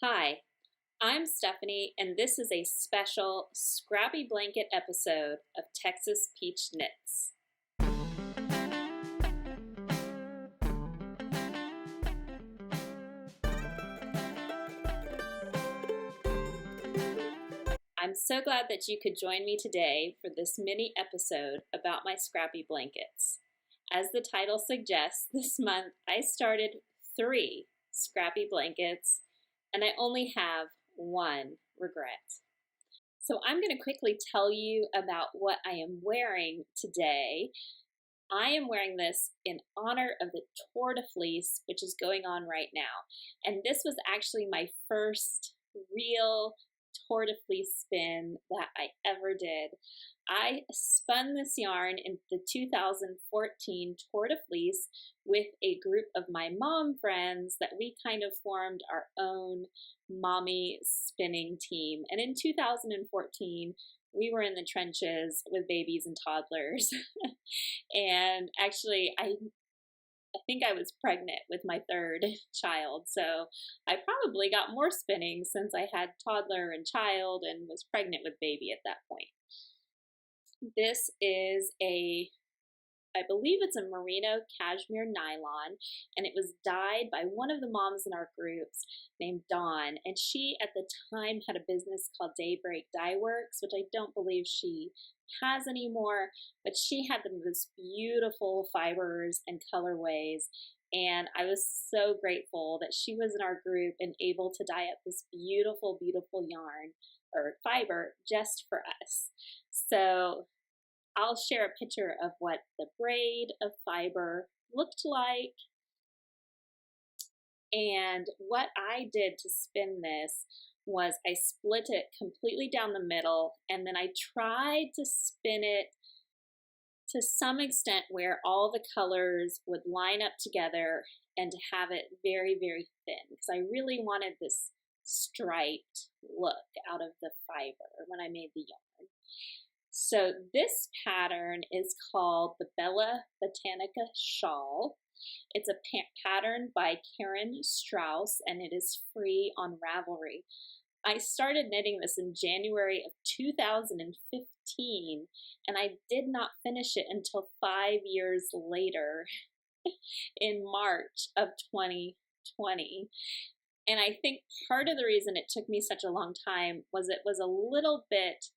Hi, I'm Stephanie, and this is a special Scrappy Blanket episode of Texas Peach Knits. I'm so glad that you could join me today for this mini episode about my scrappy blankets. As the title suggests, this month I started 3 scrappy blankets, and I only have one regret. So I'm going to quickly tell you about what I am wearing today. I am wearing this in honor of the Tour de Fleece, which is going on right now. And this was actually my first real Tour de Fleece spin that I ever did. I spun this yarn in the 2014 Tour de Fleece with a group of my mom friends that we kind of formed our own mommy spinning team. And in 2014, we were in the trenches with babies and toddlers. And actually, I think I was pregnant with my 3rd child, so I probably got more spinning since I had toddler and child and was pregnant with baby at that point. This is I believe it's a merino cashmere nylon, and it was dyed by one of the moms in our groups named Dawn, and she at the time had a business called Daybreak Dye Works, which I don't believe she has anymore, but she had the most beautiful fibers and colorways, and I was so grateful that she was in our group and able to dye up this beautiful, beautiful yarn or fiber just for us. So I'll share a picture of what the braid of fiber looked like. And what I did to spin this was I split it completely down the middle, and then I tried to spin it to some extent where all the colors would line up together and to have it very, very thin, because I really wanted this striped look out of the fiber when I made the yarn. So this pattern is called the Bella Botanica Shawl. It's a pattern by Strauss, and it is free on Ravelry. I started knitting this in January of 2015, and I did not finish it until 5 years later in March of 2020. And I think part of the reason it took me such a long time was it was a little bit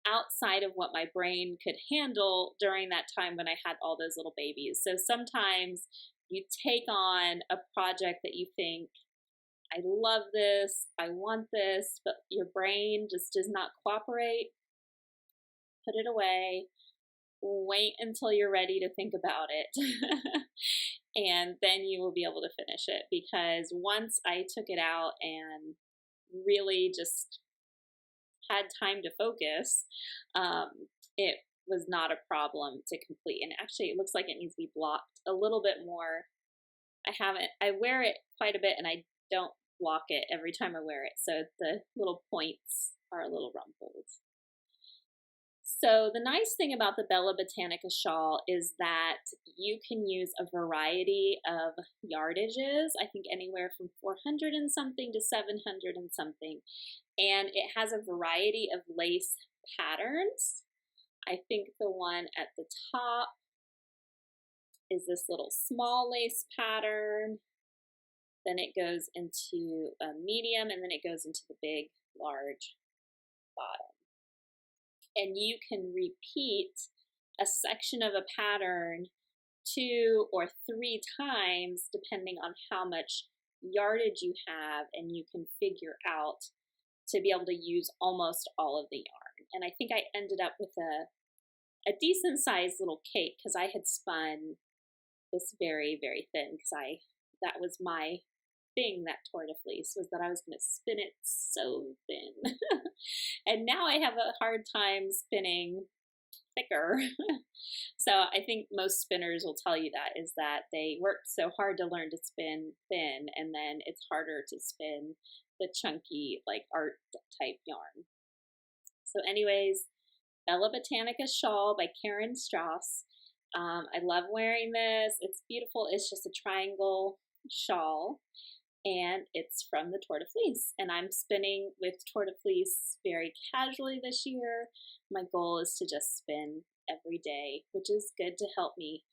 outside of what my brain could handle during that time when I had all those little babies. So sometimes you take on a project that you think, I love this, I want this, but your brain just does not cooperate. Put it away. Wait until you're ready to think about it. And then you will be able to finish it, because once I took it out and really just had time to focus, it was not a problem to complete. And actually it looks like it needs to be blocked a little bit more. I wear it quite a bit, and I don't block it every time I wear it, so the little points are a little rumpled. So the nice thing about the Bella Botanica shawl is that you can use a variety of yardages, I think anywhere from 400 and something to 700 and something. And it has a variety of lace patterns. I think the one at the top is this little small lace pattern. Then it goes into a medium, and then it goes into the big, large bottom. And you can repeat a section of a pattern 2 or 3 times depending on how much yardage you have, and you can figure out to be able to use almost all of the yarn. And I think I ended up with a decent sized little cake, because I had spun this very, very thin, because that was my thing, that Tour de Fleece, was that I was going to spin it so thin. And now I have a hard time spinning thicker. So I think most spinners will tell you that, is that they worked so hard to learn to spin thin, and then it's harder to spin the chunky, like art type yarn. So anyways, Bella Botanica Shawl by Strauss. I love wearing this. It's beautiful. It's just a triangle shawl. and it's from the Tour de Fleece. And I'm spinning with Tour de Fleece very casually this year. My goal is to just spin every day, which is good to help me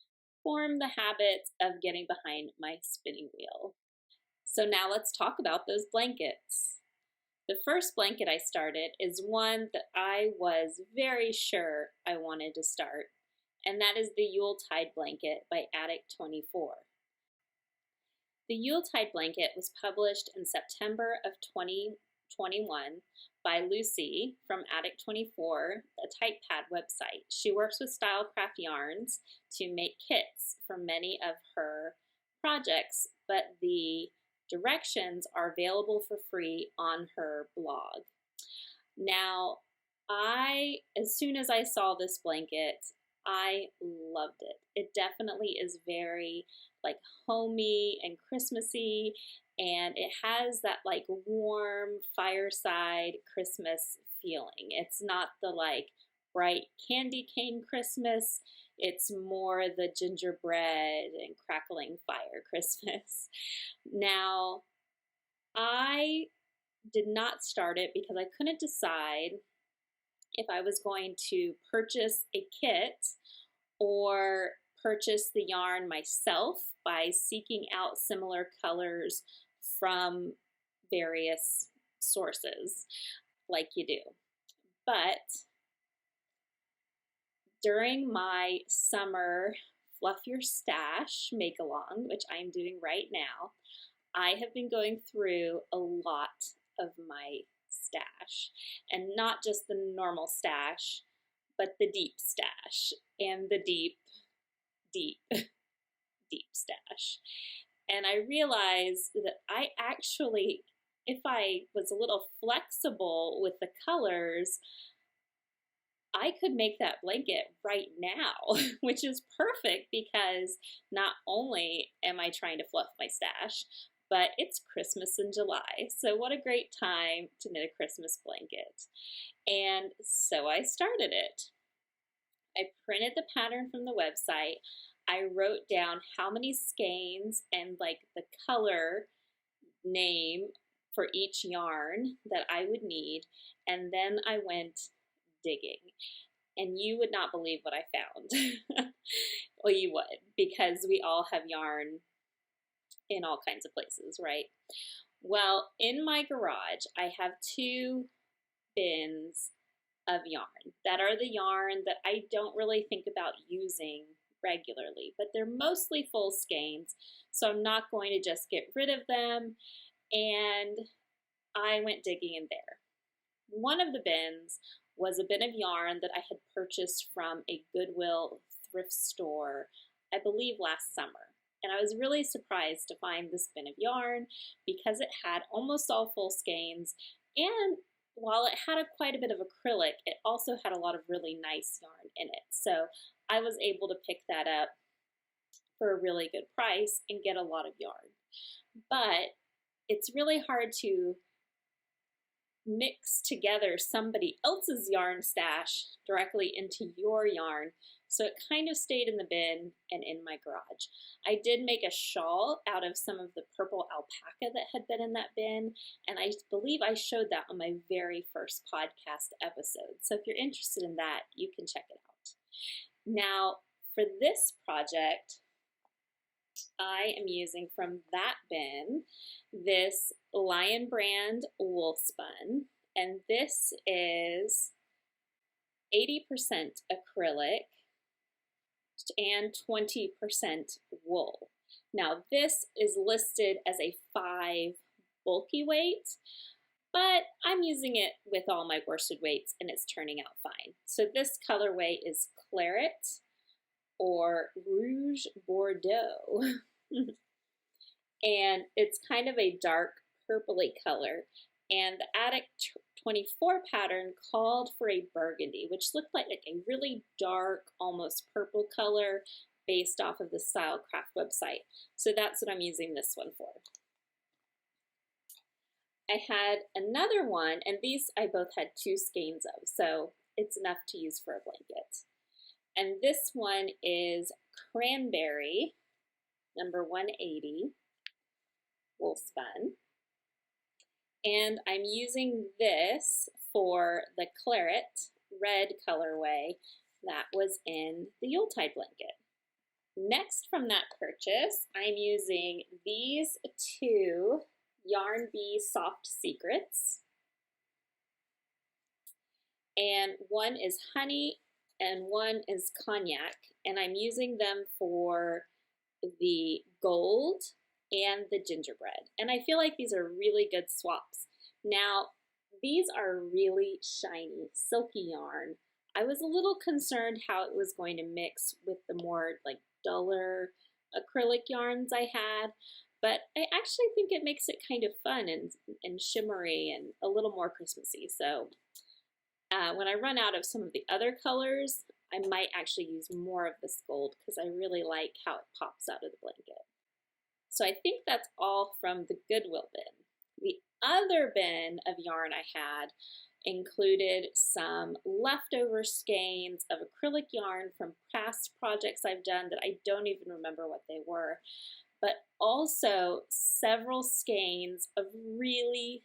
form the habit of getting behind my spinning wheel. So now let's talk about those blankets. The first blanket I started is one that I was very sure I wanted to start, and that is the Yuletide blanket by Attic24. The Yuletide blanket was published in September of 2021 by Lucy from Attic24, a type pad website. She works with Stylecraft yarns to make kits for many of her projects, but the directions are available for free on her blog. Now, as soon as I saw this blanket, I loved it. It definitely is very like homey and Christmassy, and it has that like warm fireside Christmas feeling. It's not the like bright candy cane Christmas. It's more the gingerbread and crackling fire Christmas. Now, I did not start it because I couldn't decide if I was going to purchase a kit or purchase the yarn myself by seeking out similar colors from various sources like you do. But during my summer Fluff Your Stash make-along, which I'm doing right now, I have been going through a lot of my stash, and not just the normal stash, but the deep stash and the deep stash. And I realized that I actually, if I was a little flexible with the colors, I could make that blanket right now, which is perfect because not only am I trying to fluff my stash, but it's Christmas in July. So what a great time to knit a Christmas blanket. And so I started it. I printed the pattern from the website. I wrote down how many skeins and like the color name for each yarn that I would need. And then I went digging. And you would not believe what I found. Well, you would, because we all have yarn in all kinds of places, right? Well, in my garage, I have 2 bins of yarn that are the yarn that I don't really think about using regularly, but they're mostly full skeins, so I'm not going to just get rid of them. And I went digging in there. One of the bins was a bin of yarn that I had purchased from a Goodwill thrift store, I believe last summer. And I was really surprised to find this bin of yarn because it had almost all full skeins, and while it had quite a bit of acrylic, it also had a lot of really nice yarn in it. So I was able to pick that up for a really good price and get a lot of yarn. But it's really hard to mix together somebody else's yarn stash directly into your yarn, so it kind of stayed in the bin and in my garage. I did make a shawl out of some of the purple alpaca that had been in that bin, and I believe I showed that on my very first podcast episode. So if you're interested in that, you can check it out. Now, for this project, I am using from that bin this Lion Brand Wool-Spun, and this is 80% acrylic and 20% wool. Now this is listed as a 5 bulky weight, but I'm using it with all my worsted weights and it's turning out fine. So this colorway is Claret or Rouge Bordeaux. And it's kind of a dark purpley color. And the Attic24 pattern called for a burgundy, which looked like a really dark, almost purple color based off of the Stylecraft website. So that's what I'm using this one for. I had another one, and these I both had 2 skeins of, so it's enough to use for a blanket. And this one is Cranberry, number 180. wool spun. And I'm using this for the claret red colorway that was in the Yuletide blanket. Next from that purchase, I'm using these two Yarn Bee Soft Secrets. And one is honey and one is cognac. And I'm using them for the gold and the gingerbread. And I feel like these are really good swaps. Now, these are really shiny, silky yarn. I was a little concerned how it was going to mix with the more like duller acrylic yarns I had, but I actually think it makes it kind of fun and shimmery and a little more Christmassy. So when I run out of some of the other colors, I might actually use more of this gold because I really like how it pops out of the blanket. So I think that's all from the Goodwill bin. The other bin of yarn I had included some leftover skeins of acrylic yarn from past projects I've done that I don't even remember what they were, but also several skeins of really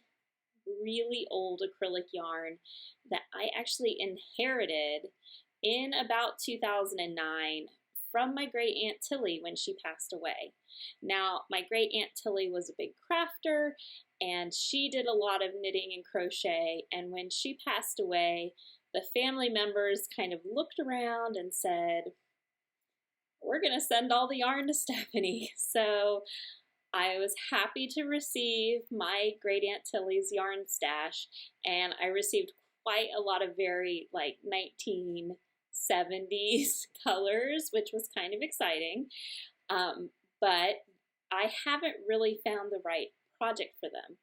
old acrylic yarn that I actually inherited in about 2009 from my great aunt Tilly when she passed away. Now, my great aunt Tilly was a big crafter and she did a lot of knitting and crochet, and when she passed away, the family members kind of looked around and said, we're gonna send all the yarn to Stephanie. So I was happy to receive my great aunt Tilly's yarn stash, and I received quite a lot of very like 1970s colors, which was kind of exciting. But I haven't really found the right project for them.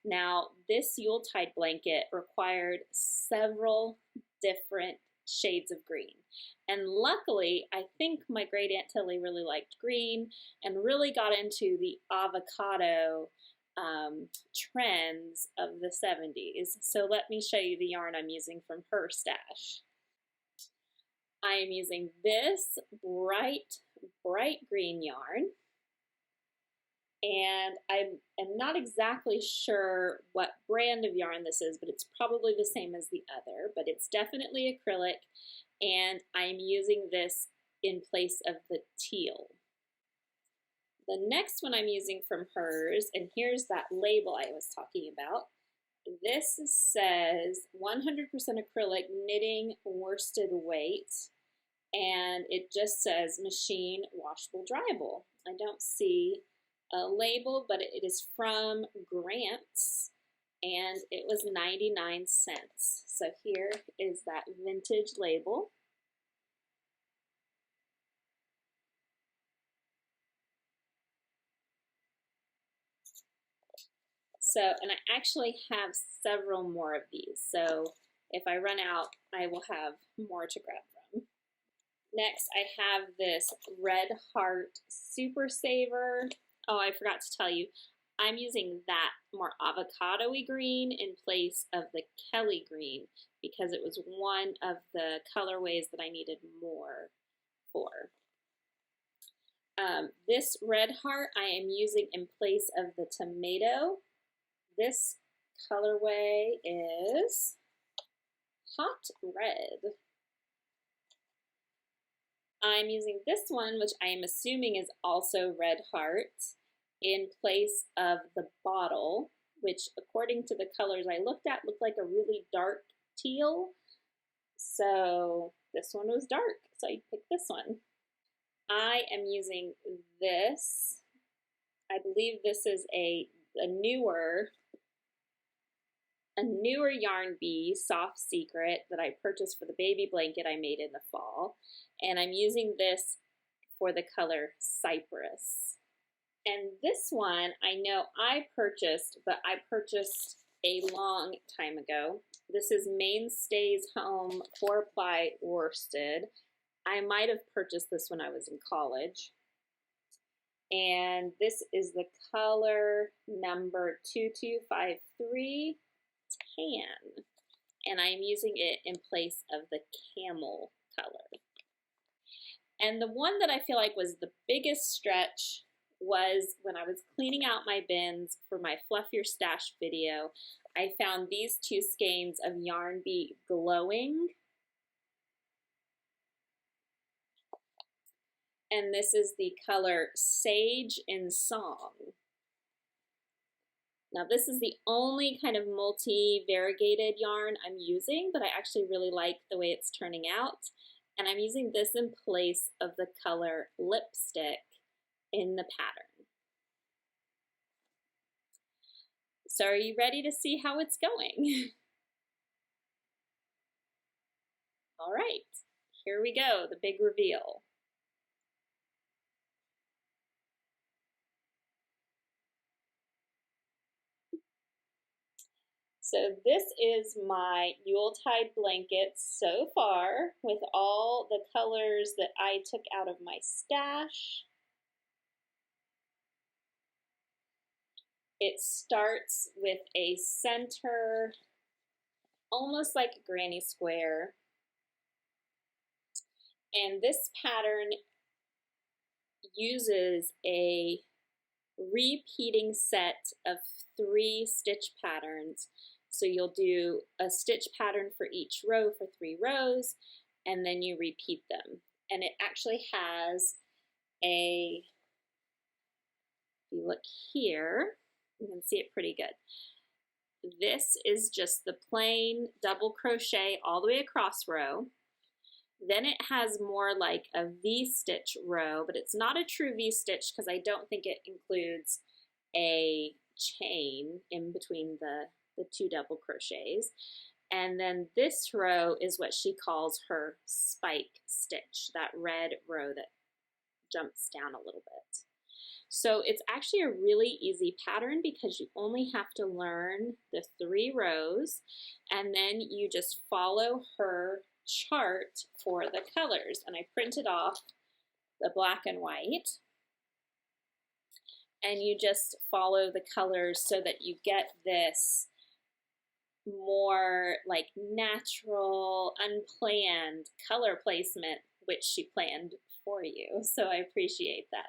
Now, this Yuletide blanket required several different shades of green. And luckily, I think my great aunt Tilly really liked green and really got into the avocado trends of the 70s. So let me show you the yarn I'm using from her stash. I am using this bright green yarn. And I am not exactly sure what brand of yarn this is, but it's probably the same as the other, but it's definitely acrylic, and I'm using this in place of the teal. The next one I'm using from hers, and here's that label I was talking about. This says 100% acrylic knitting worsted weight, and it just says machine washable dryable. I don't see a label, but it is from Grants, and it was 99 cents. So here is that vintage label. So, and I actually have several more of these. So if I run out, I will have more to grab from. Next, I have this Red Heart Super Saver. Oh, I forgot to tell you, I'm using that more avocado-y green in place of the Kelly green because it was one of the colorways that I needed more for. This Red Heart I am using in place of the tomato. This colorway is Hot Red. I'm using this one, which I am assuming is also Red Heart, in place of the bottle, which according to the colors I looked at looked like a really dark teal. So this one was dark, so I picked this one. I am using this. I believe this is a newer Yarn Bee Soft Secret that I purchased for the baby blanket I made in the fall. And I'm using this for the color Cypress. And this one I know I purchased, but I purchased a long time ago. This is Mainstays Home 4-ply worsted. I might have purchased this when I was in college. And this is the color number 2253 tan. And I'm using it in place of the camel color. And the one that I feel like was the biggest stretch was when I was cleaning out my bins for my Fluff Your Stash video. I found these two skeins of Yarn Bee Glowing. And this is the color Sage in Song. Now this is the only kind of multi-variegated yarn I'm using, but I actually really like the way it's turning out. And I'm using this in place of the color Lipstick in the pattern. So are you ready to see how it's going? All right, here we go, the big reveal. So this is my Yuletide blankets so far with all the colors that I took out of my stash. It starts with a center, almost like a granny square. And this pattern uses a repeating set of 3 stitch patterns. So you'll do a stitch pattern for each row for 3 rows, and then you repeat them. And it actually has a, if you look here, you can see it pretty good. This is just the plain double crochet all the way across row. Then it has more like a V-stitch row, but it's not a true V-stitch because I don't think it includes a chain in between the 2 double crochets. And then this row is what she calls her spike stitch, that red row that jumps down a little bit. So it's actually a really easy pattern because you only have to learn the 3 rows and then you just follow her chart for the colors. And I printed off the black and white, and you just follow the colors so that you get this more like natural, unplanned color placement, which she planned for you. So I appreciate that.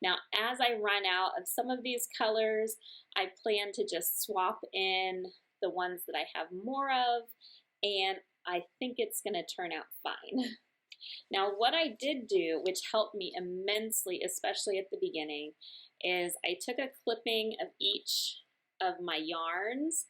Now, as I run out of some of these colors, I plan to just swap in the ones that I have more of, and I think it's going to turn out fine. Now, what I did do, which helped me immensely, especially at the beginning, is I took a clipping of each of my yarns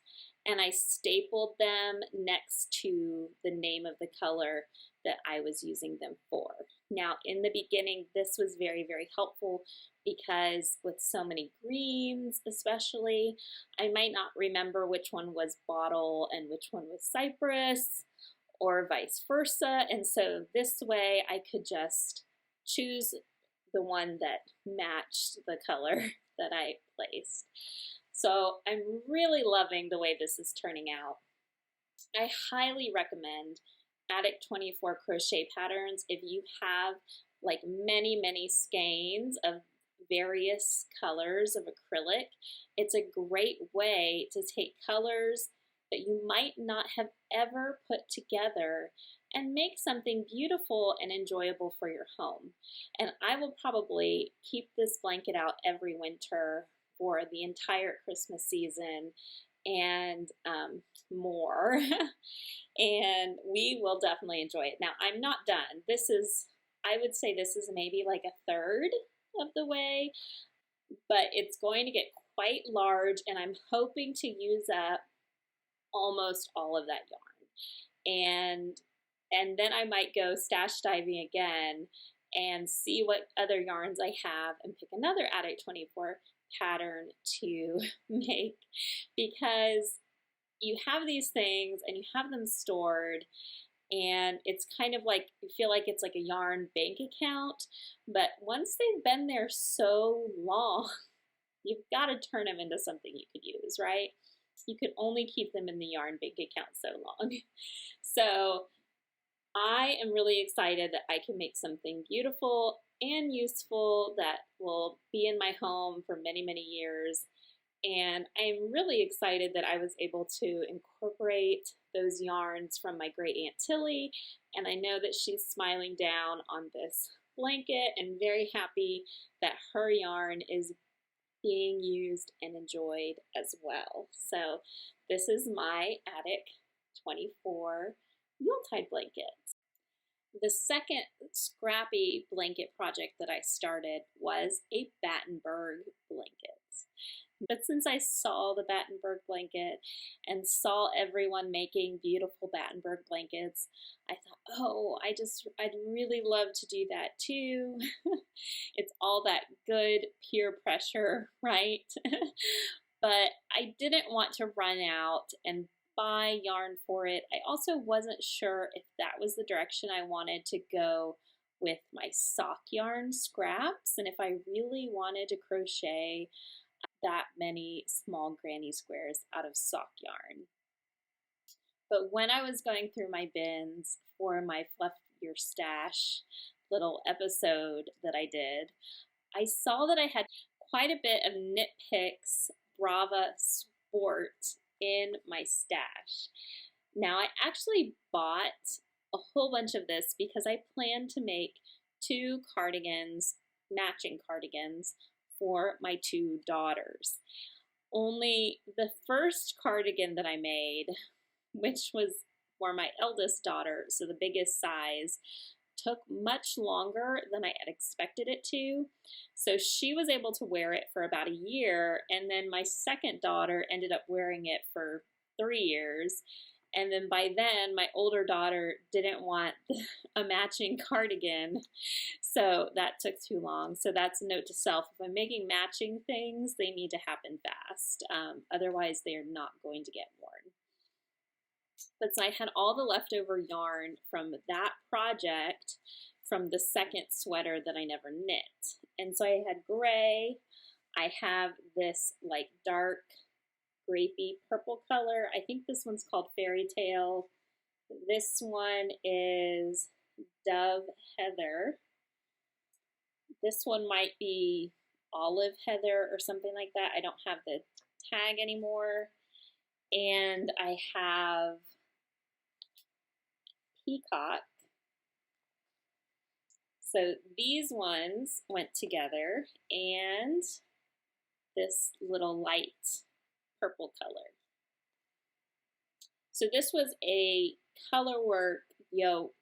and I stapled them next to the name of the color that I was using them for. Now, in the beginning, this was very, very helpful because with so many greens especially, I might not remember which one was bottle and which one was cypress or vice versa. And so this way I could just choose the one that matched the color that I placed. So I'm really loving the way this is turning out. I highly recommend Attic 24 crochet patterns if you have like many skeins of various colors of acrylic. It's a great way to take colors that you might not have ever put together and make something beautiful and enjoyable for your home. And I will probably keep this blanket out every winter for the entire Christmas season and more. And we will definitely enjoy it. Now, I'm not done. This is, I would say this is maybe like a third of the way, but it's going to get quite large, and I'm hoping to use up almost all of that yarn. And then I might go stash diving again and see what other yarns I have and pick another Attic 24 pattern to make, because you have these things and you have them stored, and it's kind of like, you feel like it's like a yarn bank account, but once they've been there so long, you've got to turn them into something you could use, right? You could only keep them in the yarn bank account so long. So I am really excited that I can make something beautiful and useful that will be in my home for many years. And I'm really excited that I was able to incorporate those yarns from my great Aunt Tilly. And I know that she's smiling down on this blanket and very happy that her yarn is being used and enjoyed as well. So this is my Attic 24 Yuletide blanket. The second scrappy blanket project that I started was a Battenberg blanket. But since I saw the Battenberg blanket and saw everyone making beautiful Battenberg blankets, I thought, oh, I'd really love to do that too. It's all that good peer pressure, right? But I didn't want to run out and buy yarn for it. I also wasn't sure if that was the direction I wanted to go with my sock yarn scraps, and if I really wanted to crochet that many small granny squares out of sock yarn. But when I was going through my bins for my Fluff Your Stash little episode that I did, I saw that I had quite a bit of Knit Picks Brava Sport in my stash. Now I actually bought a whole bunch of this because I plan to make 2 cardigans, matching cardigans, for my 2 daughters. Only the first cardigan that I made, which was for my eldest daughter, so the biggest size, took much longer than I had expected it to. So she was able to wear it for about a year, and then my second daughter ended up wearing it for 3 years. And then by then, my older daughter didn't want a matching cardigan, so that took too long. So that's a note to self. If I'm making matching things, they need to happen fast. Otherwise, they are not going to get worn. But so I had all the leftover yarn from that project from the second sweater that I never knit. And so I had gray. I have this like dark grapey purple color. I think this one's called Fairy Tale. This one is Dove Heather. This one might be Olive Heather or something like that. I don't have the tag anymore. And I have Peacock. So these ones went together, and this little light purple color. So this was a colorwork yoke,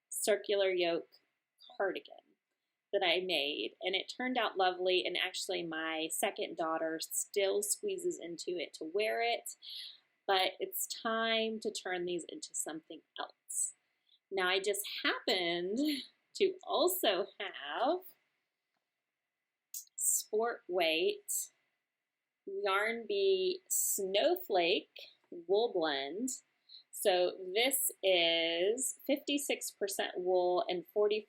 circular yoke cardigan that I made, and it turned out lovely, and actually my second daughter still squeezes into it to wear it, but it's time to turn these into something else. Now I just happened to also have Sport Weight Yarn Bee Snowflake Wool Blend. So this is 56% wool and 44%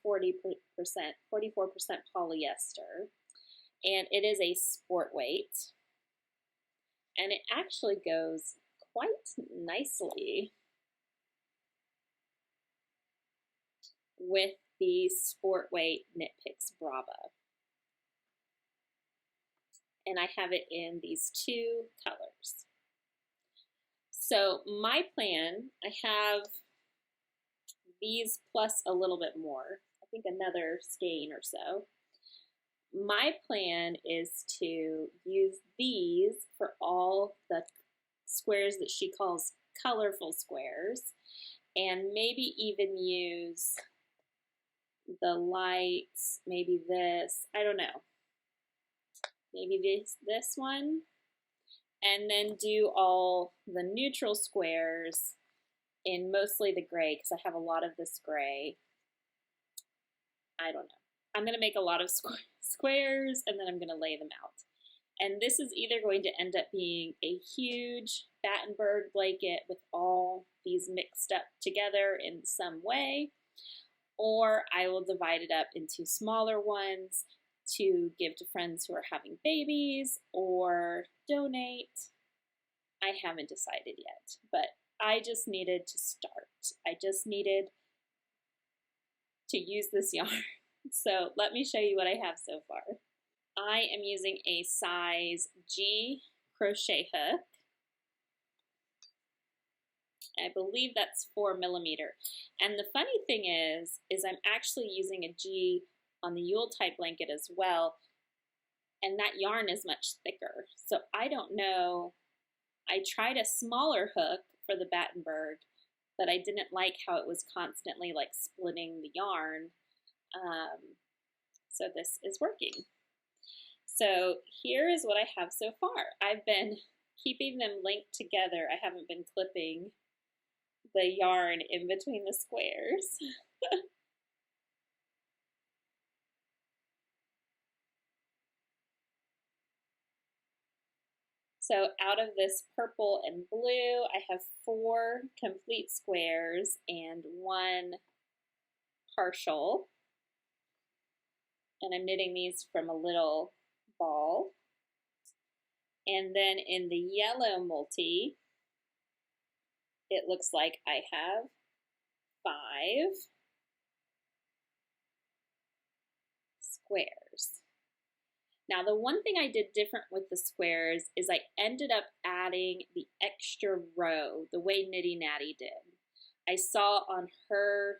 polyester, and it is a sport weight, and it actually goes quite nicely with the Sport Weight Knit Picks Brava. And I have it in these 2 colors. So my plan, I have these plus a little bit more, I think another skein or so. My plan is to use these for all the squares that she calls colorful squares, and maybe even use the lights, maybe this, I don't know, maybe this one, and then do all the neutral squares in mostly the gray, because I have a lot of this gray. I don't know. I'm going to make a lot of squares, and then I'm going to lay them out. And this is either going to end up being a huge Battenberg blanket with all these mixed up together in some way, or I will divide it up into smaller ones to give to friends who are having babies or donate. I haven't decided yet, but I just needed to start. I just needed to use this yarn. So let me show you what I have so far. I am using a size G crochet hook. I believe that's 4mm. And the funny thing is I'm actually using a G on the Yuletide blanket as well, and that yarn is much thicker. So I don't know, I tried a smaller hook for the Battenberg, but I didn't like how it was constantly like splitting the yarn. So this is working. So here is what I have so far. I've been keeping them linked together. I haven't been clipping the yarn in between the squares. So out of this purple and blue, I have 4 complete squares and 1 partial. And I'm knitting these from a little ball. And then in the yellow multi, it looks like I have 5 squares. Now the one thing I did different with the squares is I ended up adding the extra row the way Nitty Natty did. I saw on her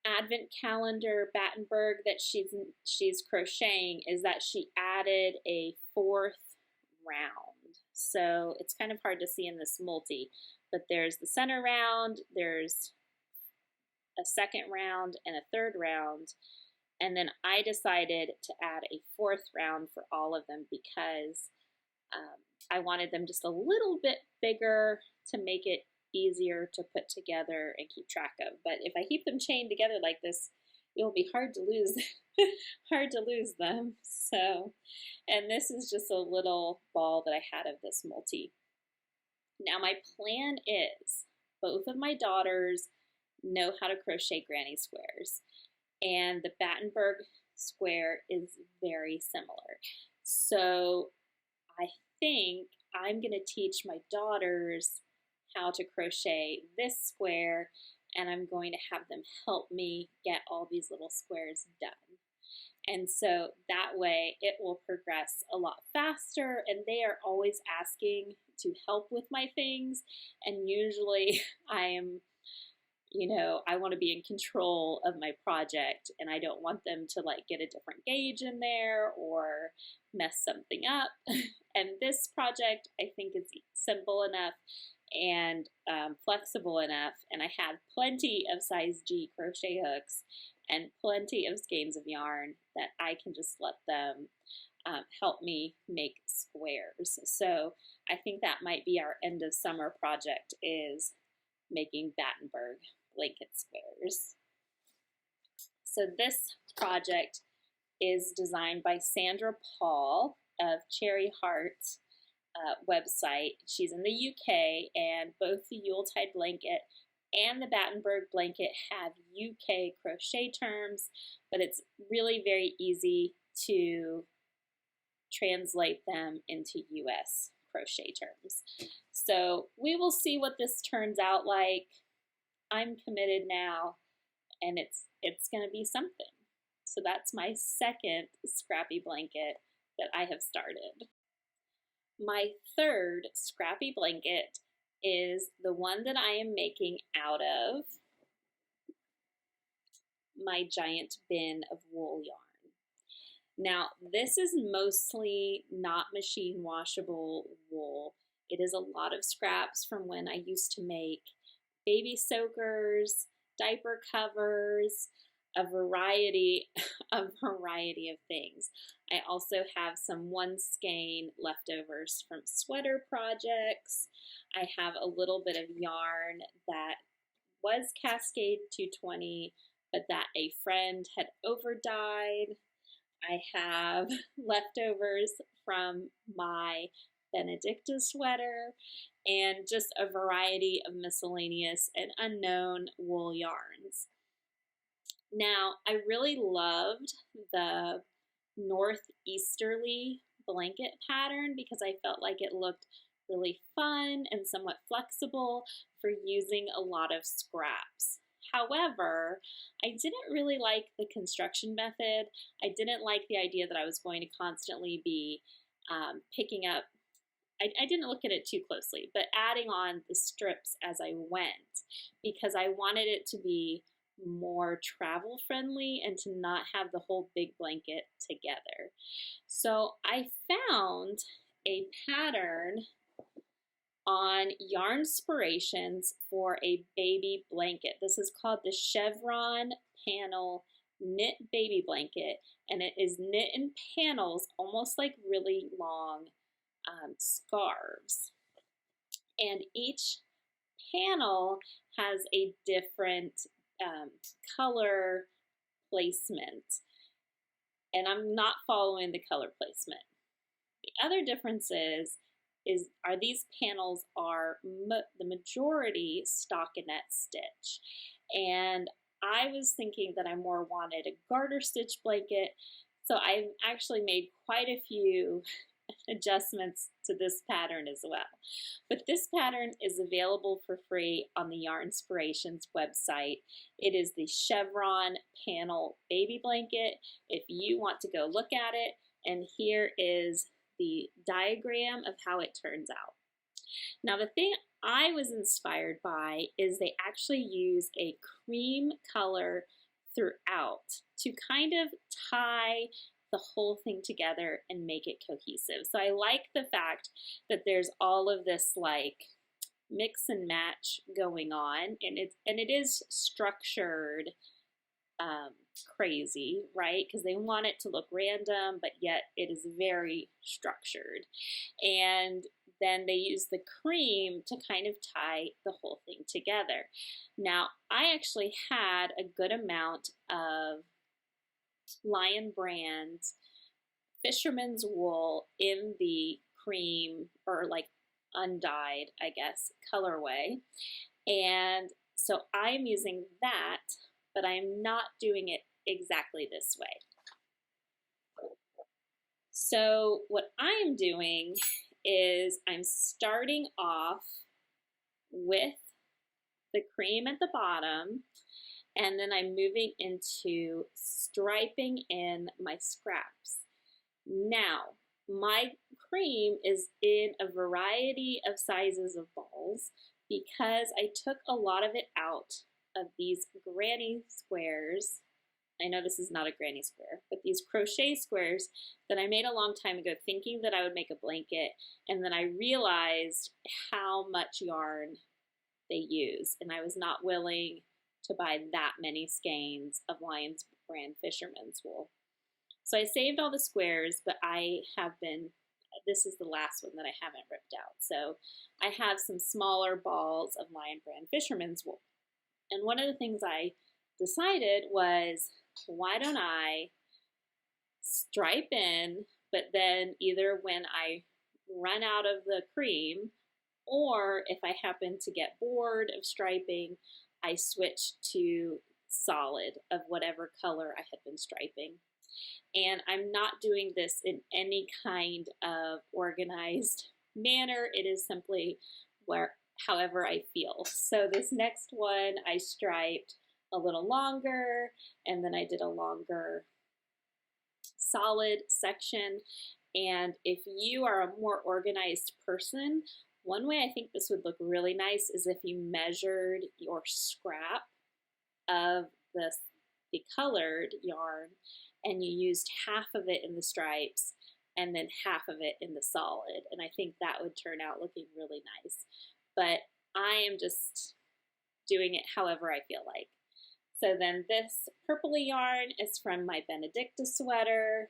advent calendar Battenberg that she's crocheting is that she added a 4th round. So it's kind of hard to see in this multi, but there's the center round, there's a 2nd round and a 3rd round. And then I decided to add a 4th round for all of them because I wanted them just a little bit bigger to make it easier to put together and keep track of. But if I keep them chained together like this, it will be hard to lose them. So, and this is just a little ball that I had of this multi. Now my plan is both of my daughters know how to crochet granny squares, and the Battenberg square is very similar. So I think I'm going to teach my daughters how to crochet this square, and I'm going to have them help me get all these little squares done. And so that way it will progress a lot faster, and they are always asking to help with my things, and usually I am, I want to be in control of my project, and I don't want them to like get a different gauge in there or mess something up. And this project I think is simple enough and flexible enough, and I have plenty of size G crochet hooks and plenty of skeins of yarn that I can just let them help me make squares. So I think that might be our end of summer project, is making Battenberg blanket squares. So this project is designed by Sandra Paul of Cherry Heart website. She's in the UK, and both the Yuletide blanket and the Battenberg blanket have UK crochet terms, but it's really very easy to translate them into US crochet terms. So we will see what this turns out like. I'm committed now, and it's going to be something. So that's my second scrappy blanket that I have started. My third scrappy blanket is the one that I am making out of my giant bin of wool yarn. Now, this is mostly not machine washable wool. It is a lot of scraps from when I used to make baby soakers, diaper covers, a variety of things. I also have some one skein leftovers from sweater projects. I have a little bit of yarn that was Cascade 220, but that a friend had overdyed. I have leftovers from my Benedicta sweater, and just a variety of miscellaneous and unknown wool yarns. Now, I really loved the northeasterly blanket pattern because I felt like it looked really fun and somewhat flexible for using a lot of scraps. However, I didn't really like the construction method. I didn't like the idea that I was going to constantly be picking up I didn't look at it too closely, but adding on the strips as I went because I wanted it to be more travel friendly and to not have the whole big blanket together. So I found a pattern on Yarnspirations for a baby blanket. This is called the Chevron Panel Knit Baby Blanket, and it is knit in panels, almost like really long scarves. And each panel has a different color placement, and I'm not following the color placement. The other difference is these panels are the majority stockinette stitch, and I was thinking that I more wanted a garter stitch blanket, so I've actually made quite a few adjustments to this pattern as well. But this pattern is available for free on the Yarnspirations website. It is the Chevron Panel Baby Blanket if you want to go look at it, and here is the diagram of how it turns out. Now the thing I was inspired by is they actually use a cream color throughout to kind of tie the whole thing together and make it cohesive. So I like the fact that there's all of this like mix and match going on, and it is structured crazy, right? Because they want it to look random, but yet it is very structured. And then they use the cream to kind of tie the whole thing together. Now, I actually had a good amount of Lion Brand Fisherman's Wool in the cream, or like undyed, I guess, colorway. And so I'm using that, but I'm not doing it exactly this way. So what I am doing is I'm starting off with the cream at the bottom, and then I'm moving into striping in my scraps. Now, my cream is in a variety of sizes of balls because I took a lot of it out of these granny squares. I know this is not a granny square, but these crochet squares that I made a long time ago thinking that I would make a blanket, and then I realized how much yarn they use, and I was not willing to buy that many skeins of Lion Brand Fisherman's Wool. So I saved all the squares, but this is the last one that I haven't ripped out. So I have some smaller balls of Lion Brand Fisherman's Wool. And one of the things I decided was, why don't I stripe in, but then either when I run out of the cream, or if I happen to get bored of striping, I switch to solid of whatever color I had been striping. And I'm not doing this in any kind of organized manner. It is simply however I feel. So this next one I striped a little longer, and then I did a longer solid section. And if you are a more organized person, one way I think this would look really nice is if you measured your scrap of the colored yarn and you used half of it in the stripes and then half of it in the solid. And I think that would turn out looking really nice. But I am just doing it however I feel like. So then this purpley yarn is from my Benedicta sweater.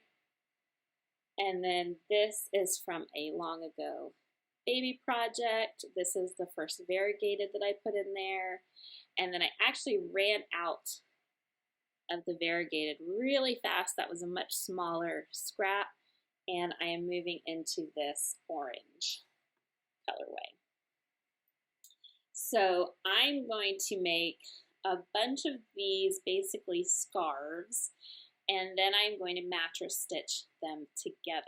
And then this is from a long ago baby project. This is the first variegated that I put in there. And then I actually ran out of the variegated really fast. That was a much smaller scrap. And I am moving into this orange colorway. So I'm going to make a bunch of these basically scarves, and then I'm going to mattress stitch them together.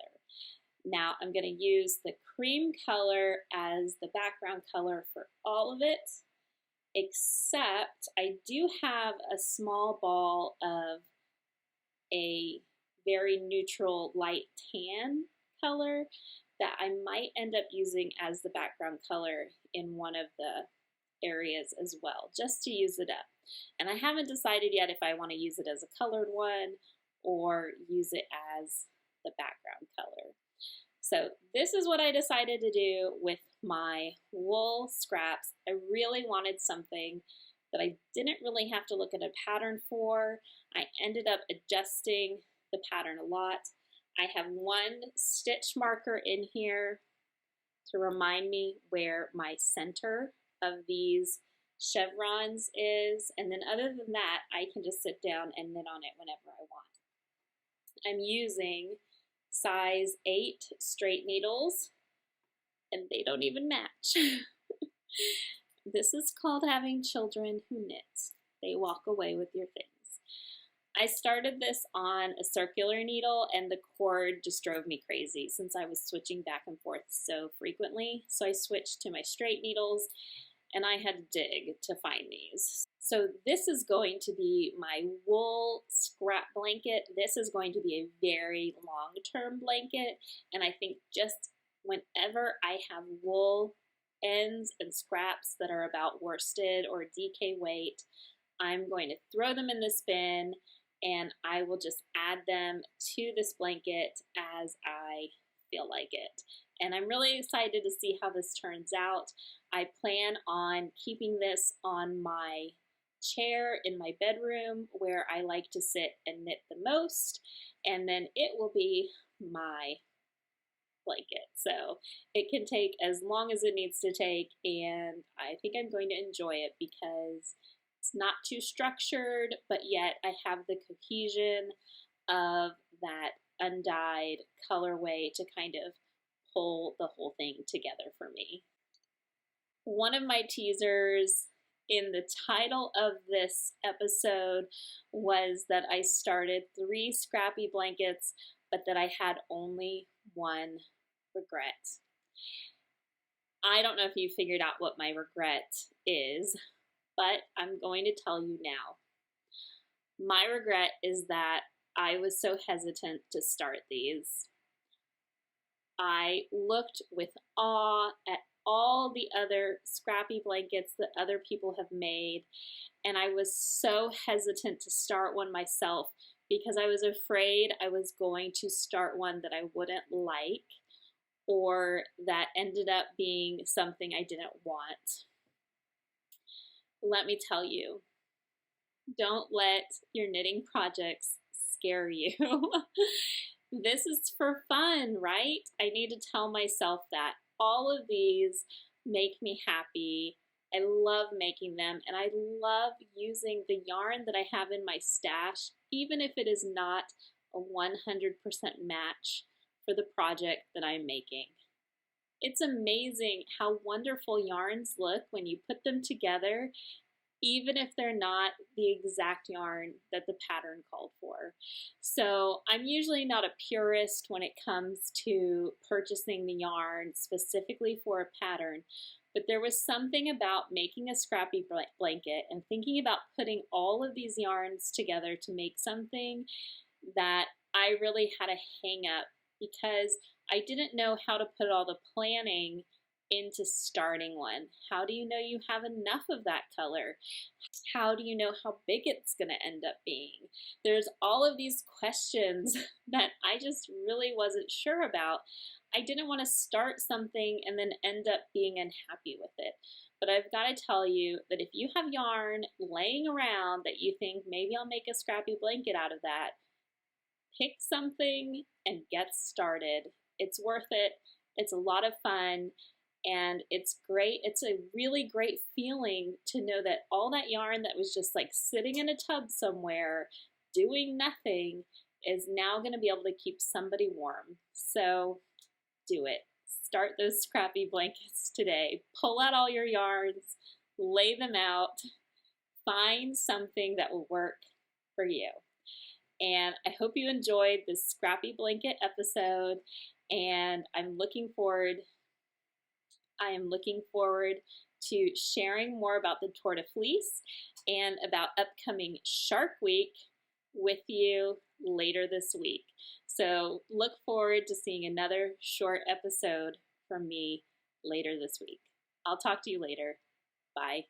Now I'm going to use the cream color as the background color for all of it, except I do have a small ball of a very neutral light tan color that I might end up using as the background color in one of the areas as well, just to use it up. And I haven't decided yet if I want to use it as a colored one or use it as the background color. So this is what I decided to do with my wool scraps. I really wanted something that I didn't really have to look at a pattern for. I ended up adjusting the pattern a lot. I have one stitch marker in here to remind me where my center of these chevrons is, and then other than that, I can just sit down and knit on it whenever I want. I'm using size 8 straight needles, and they don't even match. This is called having children who knit. They walk away with your things. I started this on a circular needle, and the cord just drove me crazy since I was switching back and forth so frequently. So I switched to my straight needles, and I had to dig to find these. So this is going to be my wool scrap blanket. This is going to be a very long-term blanket, and I think just whenever I have wool ends and scraps that are about worsted or DK weight, I'm going to throw them in this bin, and I will just add them to this blanket as I feel like it. And I'm really excited to see how this turns out. I plan on keeping this on my chair in my bedroom where I like to sit and knit the most, and then it will be my blanket. So it can take as long as it needs to take, and I think I'm going to enjoy it because it's not too structured, but yet I have the cohesion of that undyed colorway to kind of pull the whole thing together for me. One of my teasers in the title of this episode was that I started 3 scrappy blankets, but that I had only one regret. I don't know if you figured out what my regret is, but I'm going to tell you now. My regret is that I was so hesitant to start these. I looked with awe at all the other scrappy blankets that other people have made, and I was so hesitant to start one myself because I was afraid I was going to start one that I wouldn't like or that ended up being something I didn't want. Let me tell you, don't let your knitting projects scare you. This is for fun, right? I need to tell myself that. All of these make me happy. I love making them, and I love using the yarn that I have in my stash, even if it is not a 100% match for the project that I'm making. It's amazing how wonderful yarns look when you put them together, even if they're not the exact yarn that the pattern called for. So I'm usually not a purist when it comes to purchasing the yarn specifically for a pattern, but there was something about making a scrappy blanket and thinking about putting all of these yarns together to make something that I really had a hang up because I didn't know how to put all the planning into starting one. How do you know you have enough of that color? How do you know how big it's going to end up being? There's all of these questions that I just really wasn't sure about. I didn't want to start something and then end up being unhappy with it. But I've got to tell you that if you have yarn laying around that you think maybe I'll make a scrappy blanket out of that, pick something and get started. It's worth it. It's a lot of fun. And it's great. It's a really great feeling to know that all that yarn that was just like sitting in a tub somewhere doing nothing is now going to be able to keep somebody warm. So do it. Start those scrappy blankets today. Pull out all your yarns, lay them out, find something that will work for you. And I hope you enjoyed this scrappy blanket episode, and I am looking forward to sharing more about the Tour de Fleece and about upcoming Shark Week with you later this week. So look forward to seeing another short episode from me later this week. I'll talk to you later. Bye.